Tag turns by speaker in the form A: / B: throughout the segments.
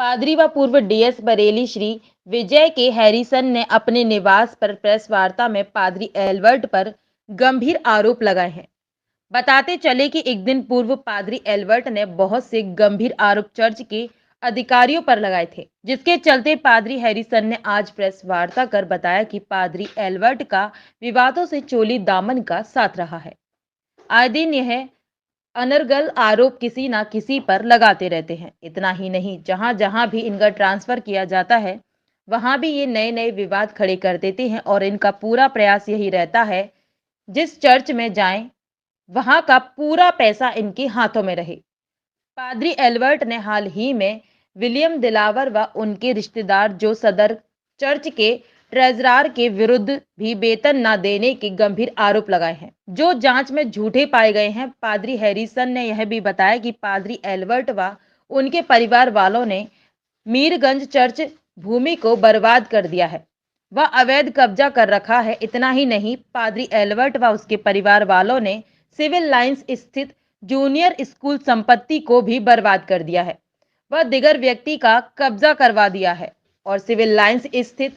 A: पादरी व पूर्व डीएस बरेली श्री विजय के हैरिसन ने अपने निवास पर प्रेस वार्ता में पादरी एल्बर्ट पर गंभीर आरोप लगाए हैं। बताते चले कि एक दिन पूर्व पादरी एल्बर्ट ने बहुत से गंभीर आरोप चर्च के अधिकारियों पर लगाए थे, जिसके चलते पादरी हैरिसन ने आज प्रेस वार्ता कर बताया कि पादरी एल्बर्ट का विवादों से चोली दामन का साथ रहा है। आए दिन यह अनर्गल आरोप किसी ना किसी पर लगाते रहते हैं। इतना ही नहीं, जहां जहां भी इनका ट्रांसफर किया जाता है वहां भी ये नए नए विवाद खड़े कर देते हैं और इनका पूरा प्रयास यही रहता है जिस चर्च में जाएं वहां का पूरा पैसा इनके हाथों में रहे। पादरी एल्बर्ट ने हाल ही में विलियम दिलावर व उनके रिश्तेदार जो सदर चर्च के ट्रेजरार के विरुद्ध भी वेतन न देने के गंभीर आरोप लगाए हैं, जो जांच में झूठे पाए गए हैं। पादरी हैरिसन ने यह भी बताया कि पादरी एल्बर्ट व उनके परिवार वालों ने मीरगंज चर्च भूमि को बर्बाद कर दिया है व अवैध कब्जा कर रखा है। इतना ही नहीं, पादरी एल्बर्ट व उसके परिवार वालों ने सिविल लाइंस स्थित जूनियर स्कूल संपत्ति को भी बर्बाद कर दिया है व दिगर व्यक्ति का कब्जा करवा दिया है और सिविल लाइंस स्थित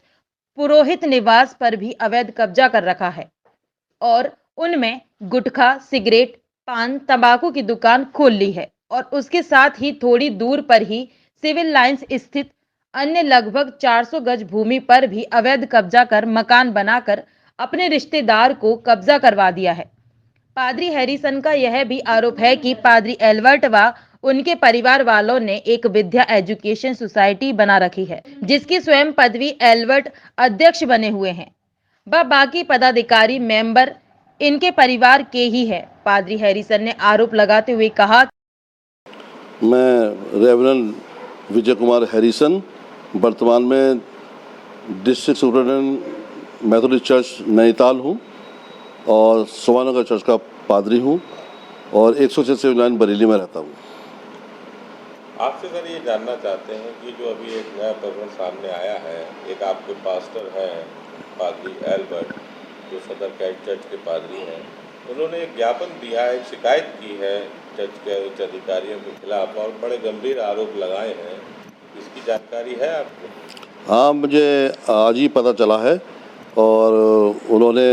A: पुरोहित निवास पर भी अवैध कब्जा कर रखा है और उनमें गुटखा, सिगरेट, पान, तंबाकू की दुकान खोल ली है और उसके साथ ही थोड़ी दूर पर ही सिविल लाइंस स्थित अन्य लगभग 400 गज भूमि पर भी अवैध कब्जा कर मकान बनाकर अपने रिश्तेदार को कब्जा करवा दिया है। पादरी हैरिसन का यह भी आरोप है कि पादरी एल्बर्ट व उनके परिवार वालों ने एक विद्या एजुकेशन सोसाइटी बना रखी है, जिसकी स्वयं पदवी एल्बर्ट अध्यक्ष बने हुए हैं व बाकी पदाधिकारी मेंबर इनके परिवार के ही है। पादरी हैरिसन ने आरोप लगाते हुए कहा,
B: मैं रेवरेंड विजय कुमार हैरिसन वर्तमान में district superintendent Methodist church Nainital हूँ और सोमानगर चर्च का पादरी हूँ और 106 सिविल लाइन बरेली में रहता हूँ।
C: आपसे सर ये जानना चाहते हैं कि जो अभी एक नया प्रकरण सामने आया है, एक आपके पास्टर हैं पादरी एल्बर्ट जो सदर कैंट चर्च के पादरी हैं, उन्होंने एक ज्ञापन दिया है, एक शिकायत की है चर्च के उच्च अधिकारियों के खिलाफ और बड़े गंभीर आरोप लगाए हैं। इसकी जानकारी है आपको?
B: हाँ, मुझे आज ही पता चला है और उन्होंने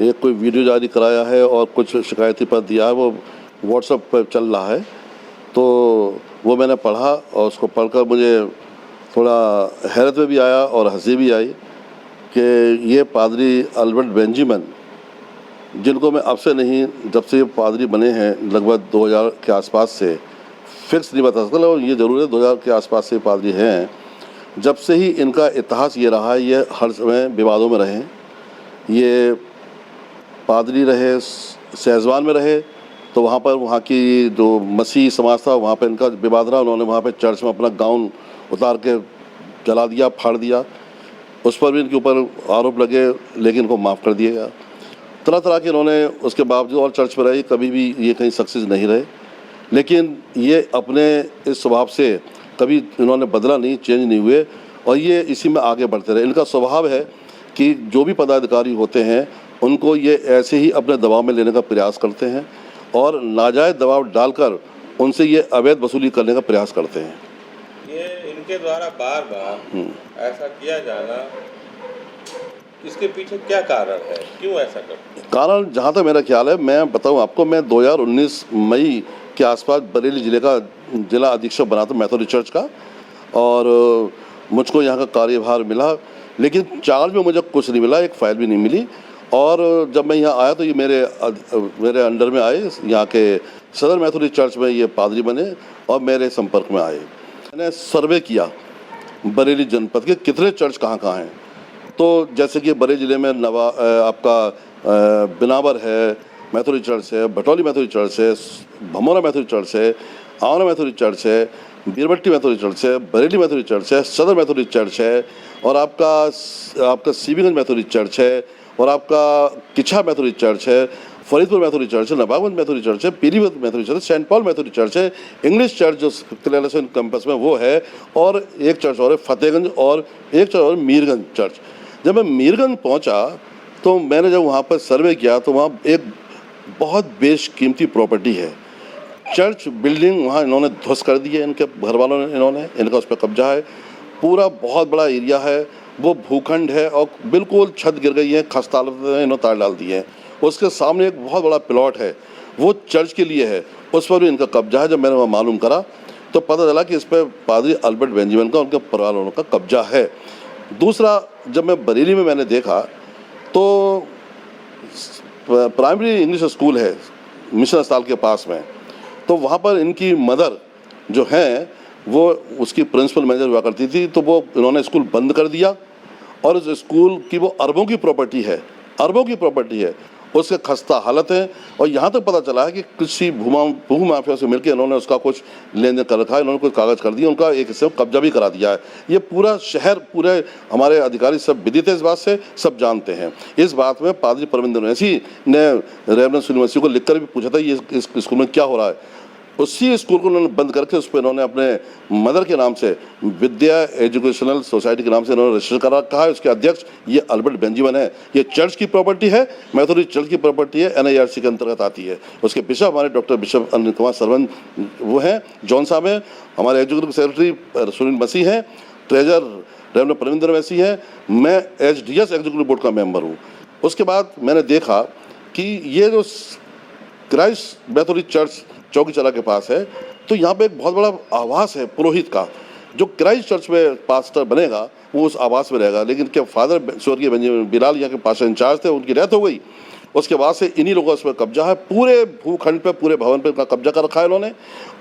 B: एक कोई वीडियो जारी कराया है और कुछ शिकायती पत्र दिया है, वो व्हाट्सएप पर चल रहा है। तो वो मैंने पढ़ा और उसको पढ़कर मुझे थोड़ा हैरत में भी आया और हंसी भी आई कि ये पादरी एल्बर्ट बेंजामिन, जिनको मैं अब से नहीं, जब से ये पादरी बने हैं लगभग 2000 के आसपास से, फिक्स नहीं बता सकता, लेकिन ये ज़रूर है 2000 के आसपास से पादरी हैं। जब से ही इनका इतिहास ये रहा है, ये हर समय विवादों में रहे। ये पादरी रहे, शेजवान में रहे तो वहाँ पर वहाँ की जो मसीही समाज था वहाँ पर इनका विवाद रहा। उन्होंने वहाँ पर चर्च में अपना गाउन उतार के जला दिया, फाड़ दिया, उस पर भी इनके ऊपर आरोप लगे, लेकिन इनको माफ़ कर दिया गया। तरह तरह के इन्होंने उसके बावजूद और चर्च में रहे, कभी भी ये कहीं सक्सेस नहीं रहे। लेकिन ये अपने इस स्वभाव से कभी इन्होंने बदला नहीं, चेंज नहीं हुए और ये इसी में आगे बढ़ते रहे। इनका स्वभाव है कि जो भी पदाधिकारी होते हैं उनको ये ऐसे ही अपने दबाव में लेने का प्रयास करते हैं और नाजायज़ दबाव डालकर उनसे ये अवैध वसूली करने का प्रयास करते हैं।
C: ये इनके द्वारा बार बार ऐसा किया जाना, इसके पीछे क्या कारण है, क्यों ऐसा करते हैं?
B: कारण जहाँ तक मेरा ख्याल है, मैं बताऊँ आपको, मैं 2019 मई के आसपास बरेली ज़िले का जिला अधीक्षक बना था मैथोडिस्ट चर्च का और मुझको यहाँ का कार्यभार मिला, लेकिन चार्ज में मुझे कुछ नहीं मिला, एक फ़ाइल भी नहीं मिली। और जब मैं यहाँ आया तो ये मेरे अंडर में आए, यहाँ के सदर मैथोडिस्ट चर्च में ये पादरी बने और मेरे संपर्क में आए। मैंने सर्वे किया बरेली जनपद के कितने चर्च कहाँ कहाँ हैं। तो जैसे कि बरेली ज़िले में आपका बिनावर है मैथोडिस्ट चर्च है, भटौली मैथोडिस्ट चर्च है, भमोरा मैथोडिस्ट चर्च है, आंवला मैथोडिस्ट चर्च है, बीरबट्टी मैथोडिस्ट चर्च है, बरेली मैथोडिस्ट चर्च है, सदर मैथोडिस्ट चर्च है और आपका सीबीगंज मैथोडिस्ट चर्च है और आपका किच्छा मैथोडिस्ट चर्च है, फरीदपुर मैथोडिस्ट चर्च है, नवाबगंज मैथोडिस्ट चर्च है, पीलीभीत मैथोडिस्ट चर्च है, सेंट पॉल मैथोडिस्ट चर्च है, इंग्लिश चर्च जो क्लेरेंसन कैंपस में वो है और एक चर्च और है फतेहगंज और एक चर्च और मीरगंज चर्च। जब मैं मीरगंज पहुंचा तो मैंने जब वहाँ पर सर्वे किया तो वहाँ एक बहुत बेशकीमती प्रॉपर्टी है, चर्च बिल्डिंग वहाँ इन्होंने ध्वस्त कर दी है, इनके घर वालों ने, इनका उस पर कब्जा है। पूरा बहुत बड़ा एरिया है, वो भूखंड है और बिल्कुल छत गिर गई है, खस्ता हालत में इन्होंने तार डाल दी है। उसके सामने एक बहुत बड़ा प्लॉट है, वो चर्च के लिए है, उस पर भी इनका कब्जा है। जब मैंने वहाँ मालूम करा तो पता चला कि इस पर पादरी अल्बर्ट बेंजामिन का, उनके परिवार वालों का कब्जा है। दूसरा, जब मैं बरेली में मैंने देखा तो प्राइमरी इंग्लिश स्कूल है मिशन अस्पताल के पास में, तो वहाँ पर इनकी मदर जो हैं वो उसकी प्रिंसिपल मैनेजर हुआ करती थी, तो वो इन्होंने स्कूल बंद कर दिया और उस स्कूल की वो अरबों की प्रॉपर्टी है, उसके खस्ता हालत है। और यहाँ तक पता चला है कि किसी भू माफिया से मिलकर इन्होंने उसका कुछ लेन देन कर रखा है, इन्होंने कुछ कागज़ कर दिया, उनका एक हिस्से में कब्जा भी करा दिया है। ये पूरा शहर, पूरे हमारे अधिकारी सब विदित है इस बात से, सब जानते हैं। इस बात में पादरी परमिंदर वैसी ने रेवरेंस यूनिवर्सिटी को लिखकर भी पूछा था ये इस स्कूल में क्या हो रहा है। उसी स्कूल को उन्होंने बंद करके उस पर इन्होंने अपने मदर के नाम से विद्या एजुकेशनल सोसाइटी के नाम से इन्होंने रजिस्टर कर रखा है। उसके अध्यक्ष ये अल्बर्ट बेंजामिन है। ये चर्च की प्रॉपर्टी है, मैथोडिस्ट चर्च की प्रॉपर्टी है, NIRC के अंतर्गत आती है। उसके बिशप हमारे डॉक्टर बिशप अनिल कुमार सरवन वो हैं, जॉन साहब हैं, हमारे एग्जीक्यूटिव सेक्रेटरी सुनील मसीह हैं, ट्रेजर रेवरेंड परमिंदर वैसी है, मैं HDS एग्जीक्यूटिव बोर्ड का मेंबर हूँ। उसके बाद मैंने देखा कि ये जो क्राइस्ट मैथोडिस्ट चर्च चौकी चला के पास है, तो यहाँ पे एक बहुत बड़ा आवास है पुरोहित का, जो क्राइस्ट चर्च में पास्टर बनेगा वो उस आवास में रहेगा। लेकिन क्या फादर स्वर्गीय बेंजामिन बिलाल यहाँ के पास्टर इंचार्ज थे, उनकी डेथ हो गई। उसके बाद से इन्हीं लोगों का उस पर कब्जा है, पूरे भूखंड पे, पूरे भवन पे इनका कब्जा कर रखा है इन्होंने।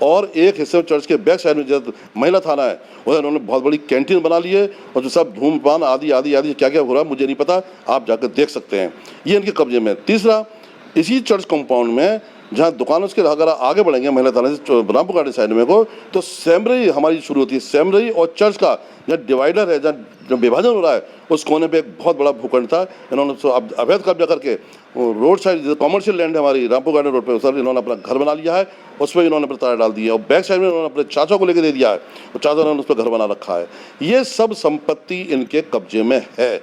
B: और एक हिस्से में चर्च के बैक साइड में जो महिला थाना है वह इन्होंने बहुत बड़ी कैंटीन बना ली है, और जो सब धूमपान आदि क्या क्या हो रहा है मुझे नहीं पता, आप जाकर देख सकते हैं, ये इनके कब्जे में। तीसरा, इसी चर्च कंपाउंड में जहाँ दुकानों के अगर आगे बढ़ेंगे महिला थाने से रामपुर गाड़ी साइड में को, तो सेमरई हमारी शुरू होती है। सेमरई और चर्च का जहाँ डिवाइडर है, जहाँ विभाजन हो रहा है, उस कोने पे एक बहुत बड़ा भूखंड था। इन्होंने अवैध कब्जा करके रोड साइड कॉमर्शियल लैंड है हमारी रामपुर गार्डन रोड पे, सर इन्होंने अपना घर बना लिया है, उस पर इन्होंने अपना तार डाल दिया। और बैक साइड में इन्होंने अपने चाचा को लेकर दे दिया है, और चाचा ने उस पर घर बना रखा है। ये सब संपत्ति इनके कब्जे में है,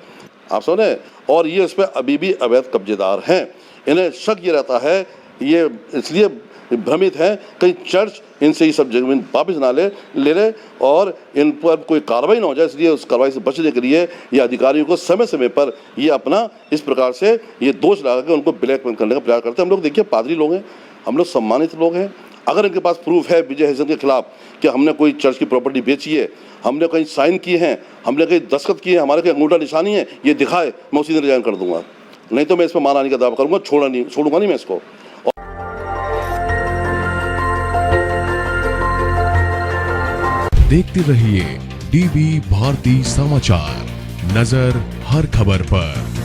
B: आप सुने, और ये उस पर अभी भी अवैध कब्जेदार हैं। इन्हें शक ये रहता है, ये इसलिए भ्रमित हैं कहीं चर्च इनसे ये सब जमीन वापस ना ले ले और इन पर कोई कार्रवाई ना हो जाए, इसलिए उस कार्रवाई से बचने के लिए ये अधिकारियों को समय समय पर ये अपना इस प्रकार से ये दोष लगा के उनको ब्लैकमेल करने का प्रयास करते हैं। हम लोग देखिए पादरी लोग हैं, हम लोग सम्मानित लोग हैं, अगर इनके पास प्रूफ है विजय हसन के खिलाफ कि हमने कोई चर्च की प्रॉपर्टी बेची है, हमने कहीं साइन किए हैं, हमने कहीं दस्तखत किए हैं, हमारे कहीं अंगूठा निशानी है, ये दिखाए, मैं उसी दिन रिजाइन कर दूंगा, नहीं तो मैं इस पर मानहानि का दावा करूंगा, छोड़ूंगा नहीं मैं इसको।
D: देखते रहिए DB भारती समाचार, नजर हर खबर पर।